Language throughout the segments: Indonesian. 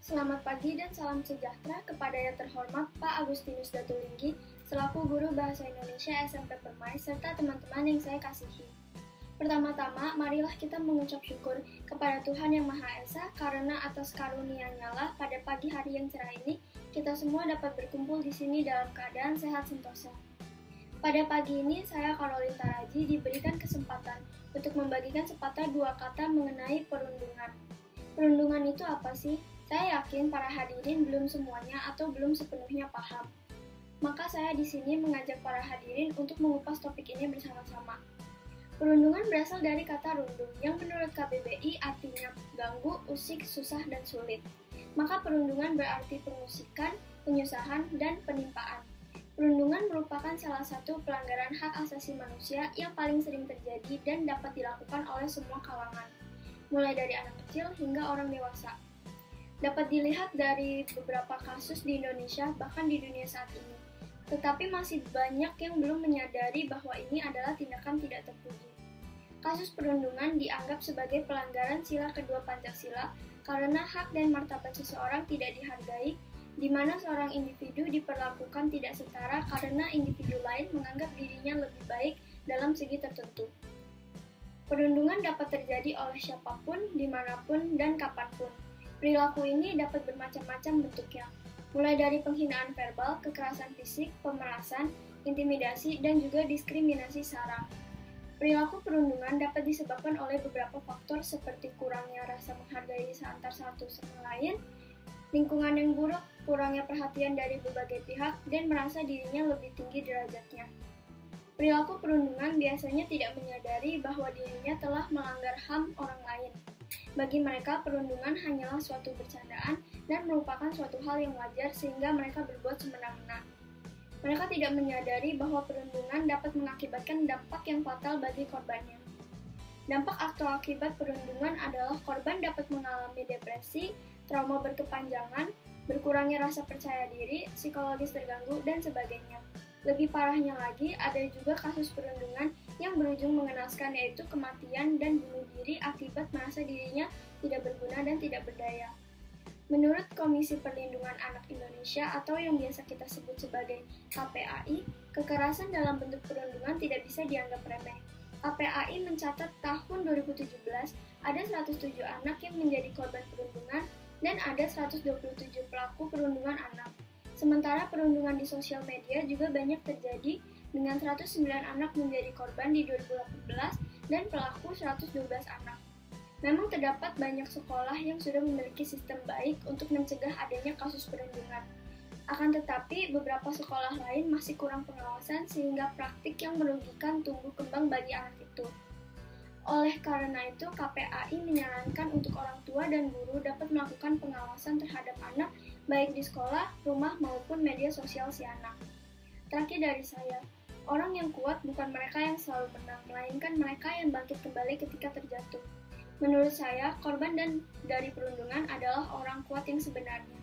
Selamat pagi dan salam sejahtera kepada yang terhormat Pak Agustinus Datulinggi, selaku Guru Bahasa Indonesia SMP Permai, serta teman-teman yang saya kasihi. Pertama-tama, marilah kita mengucap syukur kepada Tuhan Yang Maha Esa karena atas karunia-Nya lah pada pagi hari yang cerah ini, kita semua dapat berkumpul di sini dalam keadaan sehat sentosa. Pada pagi ini, saya Karolin Taraji diberikan kesempatan untuk membagikan sepatah dua kata mengenai perundungan. Perundungan itu apa sih? Saya yakin para hadirin belum semuanya atau belum sepenuhnya paham. Maka saya di sini mengajak para hadirin untuk mengupas topik ini bersama-sama. Perundungan berasal dari kata rundung, yang menurut KBBI artinya ganggu, usik, susah, dan sulit. Maka perundungan berarti pengusikan, penyusahan, dan penimpaan. Perundungan merupakan salah satu pelanggaran hak asasi manusia yang paling sering terjadi dan dapat dilakukan oleh semua kalangan, mulai dari anak kecil hingga orang dewasa. Dapat dilihat dari beberapa kasus di Indonesia, bahkan di dunia saat ini. Tetapi masih banyak yang belum menyadari bahwa ini adalah tindakan tidak terpuji. Kasus perundungan dianggap sebagai pelanggaran sila kedua Pancasila karena hak dan martabat seseorang tidak dihargai, di mana seorang individu diperlakukan tidak setara karena individu lain menganggap dirinya lebih baik dalam segi tertentu. Perundungan dapat terjadi oleh siapapun, dimanapun, dan kapanpun. Perilaku ini dapat bermacam-macam bentuknya, mulai dari penghinaan verbal, kekerasan fisik, pemerasan, intimidasi, dan juga diskriminasi SARA. Perilaku perundungan dapat disebabkan oleh beberapa faktor seperti kurangnya rasa menghargai antar satu sama lain, lingkungan yang buruk, kurangnya perhatian dari berbagai pihak, dan merasa dirinya lebih tinggi derajatnya. Perilaku perundungan biasanya tidak menyadari bahwa dirinya telah melanggar HAM orang lain. Bagi mereka, perundungan hanyalah suatu bercandaan dan merupakan suatu hal yang wajar sehingga mereka berbuat semena-mena. Mereka tidak menyadari bahwa perundungan dapat mengakibatkan dampak yang fatal bagi korbannya. Dampak atau akibat perundungan adalah korban dapat mengalami depresi, trauma berkepanjangan, berkurangnya rasa percaya diri, psikologis terganggu, dan sebagainya. Lebih parahnya lagi, ada juga kasus perundungan yang berujung mengenaskan, yaitu kematian dan bunuh diri akibat merasa dirinya tidak berguna dan tidak berdaya. Menurut Komisi Perlindungan Anak Indonesia atau yang biasa kita sebut sebagai KPAI, kekerasan dalam bentuk perundungan tidak bisa dianggap remeh. KPAI mencatat tahun 2017 ada 107 anak yang menjadi korban perundungan dan ada 127 pelaku perundungan anak. Sementara perundungan di sosial media juga banyak terjadi dengan 109 anak menjadi korban di 2018 dan pelaku 112 anak. Memang terdapat banyak sekolah yang sudah memiliki sistem baik untuk mencegah adanya kasus perundungan. Akan tetapi, beberapa sekolah lain masih kurang pengawasan sehingga praktik yang merugikan tumbuh kembang bagi anak itu. Oleh karena itu, KPAI menyarankan untuk orang tua dan guru dapat melakukan pengawasan terhadap anak baik di sekolah, rumah, maupun media sosial si anak. Terakhir dari saya, orang yang kuat bukan mereka yang selalu menang, melainkan mereka yang bangkit kembali ketika terjatuh. Menurut saya, korban dari perundungan adalah orang kuat yang sebenarnya.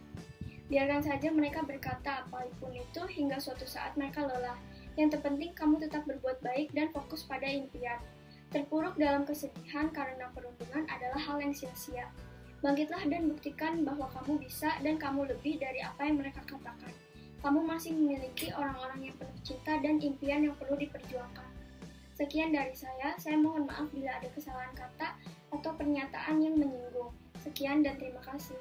Biarkan saja mereka berkata apapun itu hingga suatu saat mereka lelah. Yang terpenting kamu tetap berbuat baik dan fokus pada impian. Terpuruk dalam kesedihan karena perundungan adalah hal yang sia-sia. Bangkitlah dan buktikan bahwa kamu bisa dan kamu lebih dari apa yang mereka katakan. Kamu masih memiliki orang-orang yang penuh cinta dan impian yang perlu diperjuangkan. Sekian dari saya mohon maaf bila ada kesalahan kata atau pernyataan yang menyinggung. Sekian dan terima kasih.